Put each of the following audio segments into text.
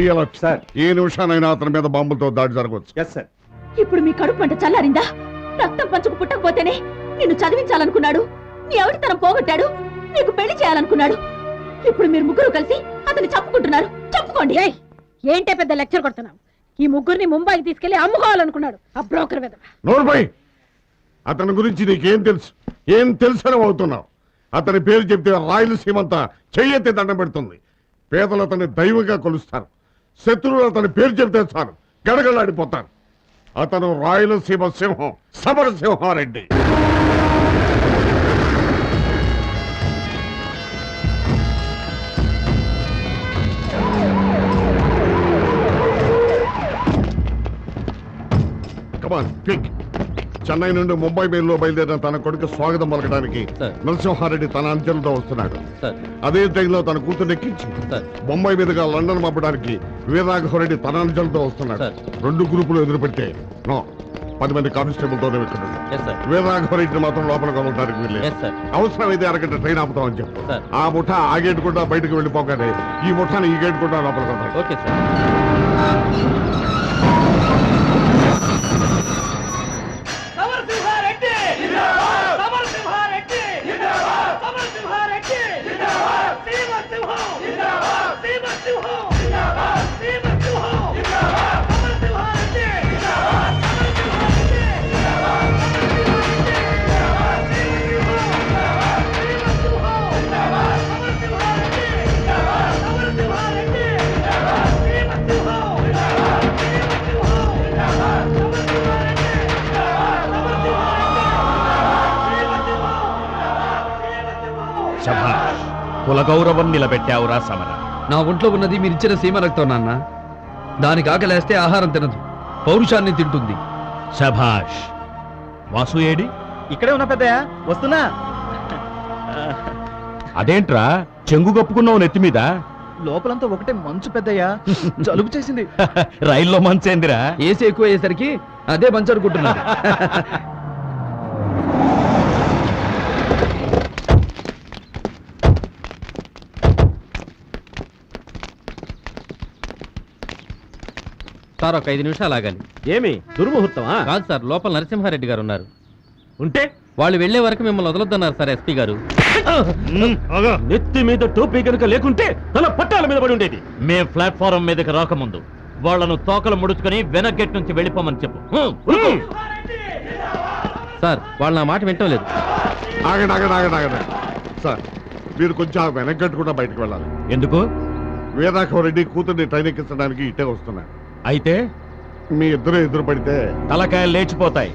B alert sir. ఏ నిమిషానైనా అతని మీద బాంబులతో దాడి జరగవచ్చు. Yes sir. ఇప్పుడు మీ కడుపు మంట చల్లారిందా? రక్తం పంచుకు పుట్టకపోతేనే నిన్ను చదివించాలనుకున్నాడు, నీ ఎవరితనం పోగొట్టాడు, నీకు పెళ్లి చేయాలనుకున్నాడు. ఇప్పుడు మీరు ముగ్గురు కలిసి అతన్ని చంపుకుంటున్నారు. చంపుకోండి. ఏంటే పెద్ద లెక్చర్ కొడుతున్నావు? ఈ ముగ్గురిని ముంబైకి తీసుకెళ్లి అమ్ముకోవాలనుకున్నాడు ఆ బ్రోకర్ విధవ. నోర్బై, అతని గురించి నీకేం తెలుసు? ఏం తెలుసని అవుతున్నావు? అతని పేరు చెప్తే రాయలసీమంతా చెయ్యెత్తి దండం పెడుతుంది. పేదలు అతన్ని దైవంగా కొలుస్తారు. శత్రువులు అతని పేరు చెప్తే చాలు గడగడలాడిపోతారు. అతను రాయలసీమ సింహం, సమరసింహారెడ్డి. Come on quick. చెన్నై నుండి ముంబై మెయిల్లో బయలుదేరిన తన కొడుకు స్వాగతం పలకడానికి నరసింహారెడ్డి తన అంచెలతో వస్తున్నాడు. అదే ట్రైన్లో తన కూతురు ఎక్కించి బొంబాయి మీదుగా లండన్ పంపడానికి వీరరాఘవరెడ్డి తన అంచెలతో వస్తున్నాడు. 2 గ్రూపులు ఎదురుపెట్టే 10 మంది కానిస్టేబుల్తోనే వెళ్తున్నాడు. వీరరాఘవరెడ్డిని మాత్రం లోపలికి వెళ్ళడానికి వెళ్ళలేదు. అవసరమైతే అరగంట ట్రైన్ ఆపుతామని చెప్పు. ఆ ముఠా ఆ గేట్ కూడా బయటకు వెళ్ళిపోగానే ఈ ముఠాని ఈ గేట్ కూడా లోపలికి వెళ్తాడు. శభాష్, కుల గౌరవం నిలబెట్టావురా సమర. నా ఒంట్లో ఉన్నది మీరిచ్చిన సీమ రక్తం నాన్న. దానికి ఆకలేస్తే ఆహారం తినదు, పౌరుషాన్ని తింటుంది. శభాష్. వాసు ఏడి? ఇక్కడే ఉన్నా పెద్దయ్య, వస్తున్నా. అదేంట్రా చెంగు కప్పుకున్నావు నెత్తి మీద? లోపలంతా ఒకటే మంచు పెద్దయ్య, జలుబు చేసింది. రైల్లో మంచేందిరా? ఏసీ ఎక్కువ అయ్యేసరికి అదే మంచు అనుకుంటున్నా. సార్ ఒక 5 నిమిషాలు ఆగాలి. ఏమి దుర్ముహూర్తమా? కాదు సార్, లోపల నరసింహారెడ్డి గారు ఉన్నారు. ఉంటే వాళ్ళు వెళ్లే వరకు మిమ్మల్ని వదలొద్దన్నారు సార్ ఎస్పీ గారు. నెత్తి మీద టోపీ కనుక లేకుంటే తల పట్టాల మీద పడి ఉండేది. మేం ప్లాట్ఫారం మీదకి రాకముందు వాళ్లను తోకలు ముడుచుకొని వెనక్ గేట్ నుంచి వెళ్ళిపోమని చెప్పు. సార్ వాళ్ళు నా మాట వింటలేదు. ఆగండి సార్, మీరు కొంచెం వెనకట్టు కూడా బయటకు వెళ్ళాలి. ఎందుకు? వీరరాఘవరెడ్డి కూతుర్ని ట్రైన్ ఎక్కించడానికి ఇట్టే వస్తున్నాడు. అయితే మీ ఇద్దరు ఎదురు పడితే తలకాయలు లేచిపోతాయి.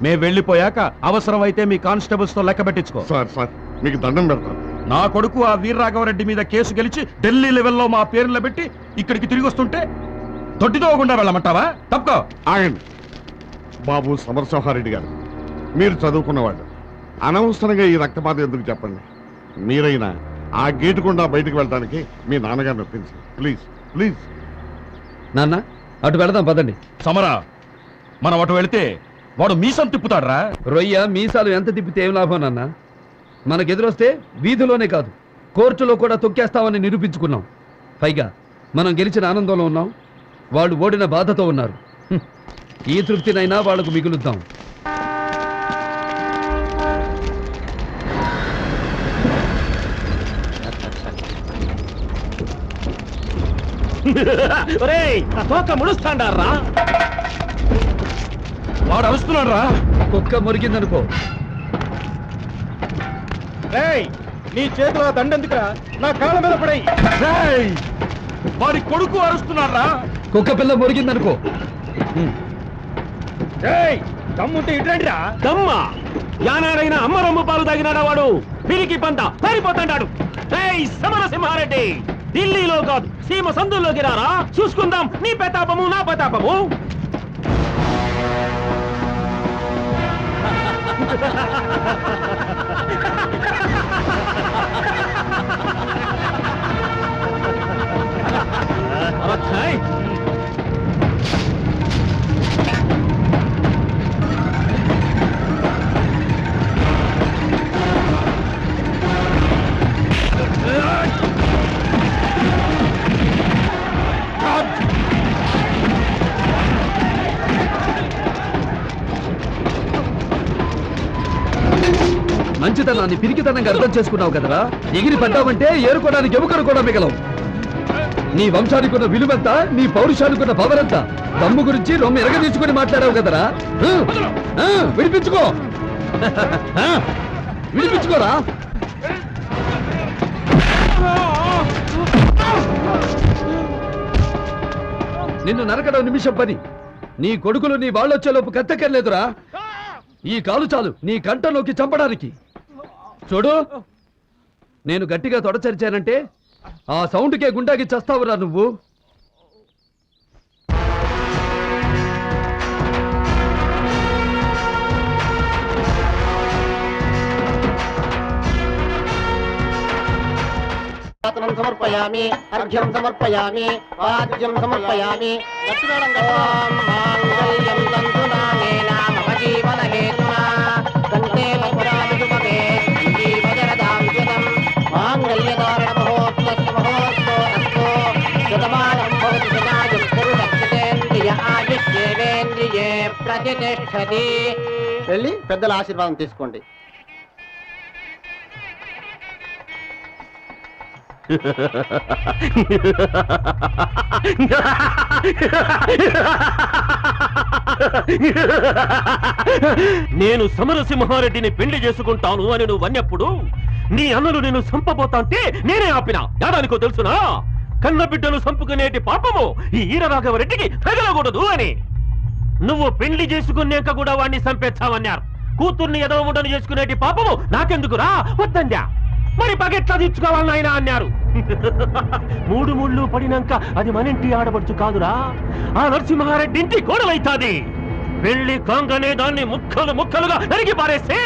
మేము వెళ్ళిపోయాక అవసరమైతే మీ కానిస్టేబుల్స్ తో లెక్క పెట్టించుకో. సార్ మీకు దండం పెడతాను. నా కొడుకు ఆ వీరరాఘవరెడ్డి మీద కేసు గెలిచి ఢిల్లీ లెవెల్లో మా పేర్లు పెట్టి ఇక్కడికి తిరిగి వస్తుంటే తొట్టితోకుండా వెళ్ళమంటావా? తప్పుకో. ఆగండి బాబు సమరసింహారెడ్డి గారు, మీరు చదువుకున్నవాడు. అనవసరంగా ఈ రక్తపాతం ఎందుకు చెప్పండి. మీరైనా ఆ గేటు గుండా బయటకు వెళ్ళడానికి మీ నాన్నగారిని ఒప్పించండి. ప్లీజ్. నాన్న అటు వెళదాం పదండి. సమరా, మనం అటు వెళితే వాడు మీసం తిప్పుతాడ్రా. రొయ్య మీసాలు ఎంత తిప్పితే ఏం లాభం నాన్న? మనకెదురొస్తే వీధిలోనే కాదు కోర్టులో కూడా తొక్కేస్తామని నిరూపించుకున్నాం. పైగా మనం గెలిచిన ఆనందంలో ఉన్నాం, వాళ్ళు ఓడిన బాధతో ఉన్నారు. ఈ తృప్తినైనా వాళ్లకు మిగులుద్దాం. ముడుస్తాండారా? వాడు అరుస్తున్నాడు రా. కుక్క మురిగిందనుకో. నీ చేతిలో దండెందుకురా? నా కాళ్ళ మీద పడై. వాడి కొడుకు అరుస్తున్నాడు రా. కుక్క పిల్ల మురిగిందనుకో. దమ్ముంటే ఇట్రండిరా. దమ్మా యానాడైనా అమ్మ రొమ్ము పాలు తాగినాడా వాడు? పిరికి పంత పారిపోతాడు. సమరసింహారెడ్డి, ఢిల్లీలో కాదు సీమ సందుల్లోకి రారా, చూసుకుందాం నీ ప్రతాపము నా ప్రతాపము. మంచితనాన్ని పిరికితనంగా అర్థం చేసుకున్నావు కదరా. ఎగిరి పడ్డావంటే ఏరుకోవడానికి ఎముకలు కూడా మిగలవు. నీ వంశానికి ఉన్న విలువెంత, నీ పౌరుషానికి ఉన్న పవర్ ఎంత, దమ్ము గురించి రొమ్మ ఎరగ తీసుకుని మాట్లాడావు కదరా. విడిపించుకో. విడిపించుకోరా. నిన్ను నరకడం నిమిషం పని. నీ కొడుకులు నీ వాళ్ళొచ్చేలోపు కత్తెక్కర్లేదురా. ఈ కాలు చాలు నీ కంటలోకి చంపడానికి. చూడు, నేను గట్టిగా తొడచరిచానంటే ఆ సౌండ్కే గుండాకి చస్తావురా నువ్వు. సమర్పయామి, అర్ఘ్యం సమర్పయామి, వాద్యం సమర్పయామి. ఓం మాంగళ్యం తంతునానేన మమ జీవన హేతునా కంటే మధురామధుమమే జీవజరదాం శతం మాంగళ్యధారణ మహోత్సవ మహోత్సవ అస్తో శతమానం భవతి శతాయుః పురుషేంద్రియ ఆయుష్యేవేంద్రియే ప్రతిష్టతి. వెళ్ళి పెద్దల ఆశీర్వాదం తీసుకోండి. నేను సమరసింహారెడ్డిని పెళ్లి చేసుకుంటాను అని నువ్వు అన్నప్పుడు నీ అన్నలు నేను చంపబోతాంటే నేనే ఆపినా. యాదానికో తెలుసునా? కన్న బిడ్డలు చంపుకునేటి పాపము ఈ ఈరరాఘవరెడ్డికి తగలకూడదు అని. నువ్వు పెళ్లి చేసుకున్నాక కూడా వాడిని చంపేచ్చావన్నారు. కూతుర్ని ఎదవముడను చేసుకునేటి పాపము నాకెందుకురా? వద్దందా. మరి పగెట్లా తీర్చుకోవాలని ఆయన అన్నారు. 3 ముళ్ళు పడినాక అది మనింటి ఆడబడుచు కాదురా, ఆ నరసింహారెడ్డి ఇంటి కోడలైతాది. పెళ్లి కాంగనే దాన్ని ముక్కలు ముక్కలుగా నరికి పారేస్తే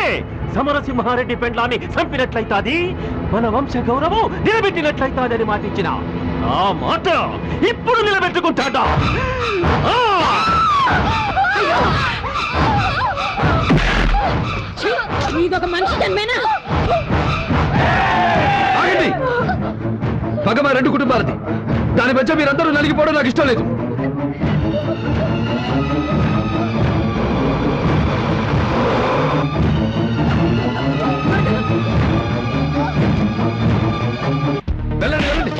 సమరసింహారెడ్డి పెండ్లాన్ని చంపినట్లయితాది, మన వంశ గౌరవం నిలబెట్టినట్లయితాది అని మాటిచ్చిన ఆ మాట ఇప్పుడు నిలబెట్టుకుంటాడా? ఇదొక మనిషి జన్మేనా? ఆగండి. పగ మా 2 కుటుంబాలది. దాని మధ్య మీరందరూ నలిగిపోవడం నాకు ఇష్టం లేదు. వెళ్ళండి వెళ్ళండి.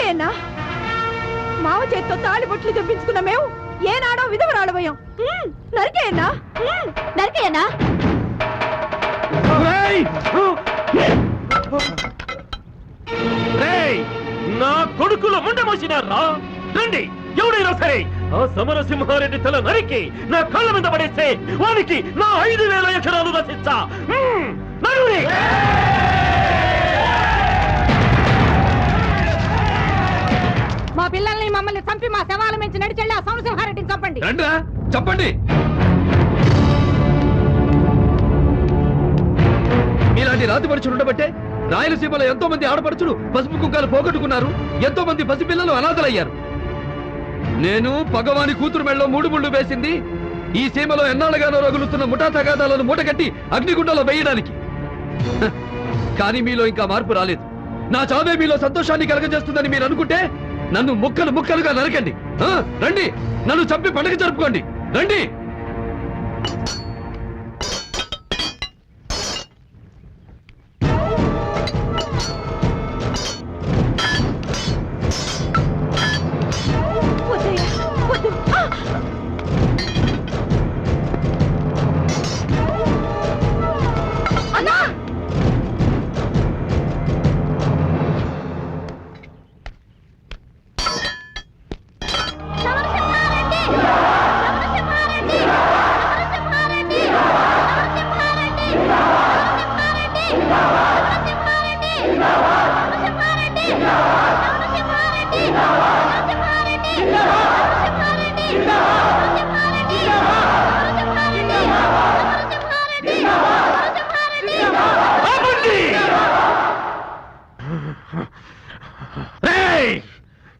నరికేయన్నా మావ చేత్తో తాళి బొట్లు తెప్పించుకున్న మేము ఏనాడో విధవరాడబోయాం. నరికేయన్నా నరికేయనా? రేయ్, నా కొడుకుల ముండ మోసినారా? రండి, ఎవడైనా సరే ఆ సమరసింహారెడ్డి తల నరికి నా కళ్ళ మీద పడేస్తే వానికి నా 5,000 ఎకరాలు రచించా. నరుడి మా పిల్లల్ని మమ్మల్ని చంపి మా శవాల మించి నడిచెళ్ళి ఆ సమరసింహారెడ్డిని చంపండి. రండ్రా, చెప్పండి. మీలాంటి రాతి పరుచులు ఉండబట్టే రాయలసీమలో ఎంతో మంది ఆడపడుచులు పసుపు కుక్కలు పోగొట్టుకున్నారు. ఎంతో మంది పసిపిల్లలు అనాథలయ్యారు. నేను పగవాని కూతురు మెళ్ళలో 3 ముళ్ళు వేసింది ఈ సీమలో ఎన్నాళ్ళగానో రగులుతున్న ముఠా తగాదాలను మూటగట్టి అగ్నిగుండంలో వేయడానికి. కానీ మీలో ఇంకా మార్పు రాలేదు. నా చావే మీలో సంతోషాన్ని కలగజేస్తుందని మీరు అనుకుంటే నన్ను ముక్కలు ముక్కలుగా నరకండి. రండి, నన్ను చంపి పండుగ జరుపుకోండి. రండి.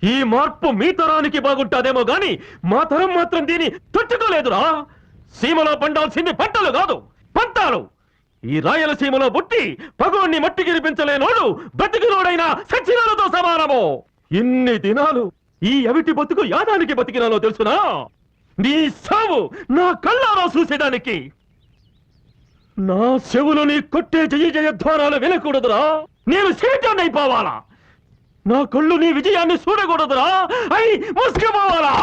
ఈ మార్పు మీ తరానికి బాగుంటాదేమో గాని మా తరం మాత్రం దీన్ని తట్టుకోలేదురా. సీమలో పండాల్సింది పంటలు కాదు, పంతాలు. ఈ రాయలసీమలో పుట్టి పగోన్ని మట్టి గిరిపించలేనోడు బతికినోడైనా సచ్చినాలతో సమానము. ఇన్ని దినాలు ఈ అవిటి బతుకు యాదానికి బతికినాలో తెలుసునా? నీ సావు నా కళ్ళారా చూసేదానికి. నా చెవులు నీ కొట్టే జయ జయధ్వానాలు వినకూడదురా. నేను శేషాన్ని అయిపోవాలా. నా కళ్ళు నీ విజయాన్ని చూడకూడదురా. అయి ముసుకుపోవాలా.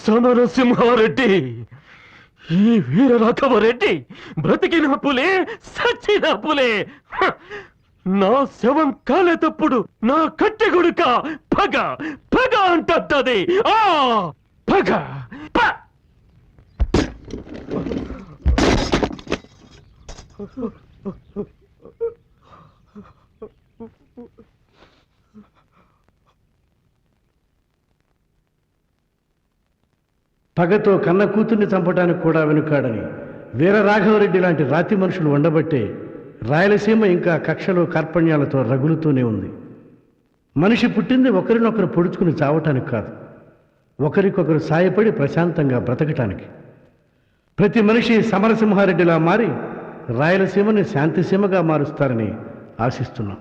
సమరసింహారెడ్డి, ఈ వీర రాఘవరెడ్డి బ్రతికిన పులే, సచ్చిన పులే. నా శవం కాలేటప్పుడు నా కట్టె గుడుక పగ పగ అంటది. ఆ పగ పగతో కన్న కూతుర్ని చంపడానికి కూడా వెనుకాడని వీర రాఘవరెడ్డి లాంటి రాతి మనుషులు ఉండబట్టే రాయలసీమ ఇంకా కక్షలు కార్పణ్యాలతో రగులుతూనే ఉంది. మనిషి పుట్టింది ఒకరినొకరు పొడుచుకుని చావటానికి కాదు, ఒకరికొకరు సాయపడి ప్రశాంతంగా బ్రతకటానికి. ప్రతి మనిషి సమరసింహారెడ్డిలా మారి రాయలసీమని శాంతిసీమగా మారుస్తారని ఆశిస్తున్నాం.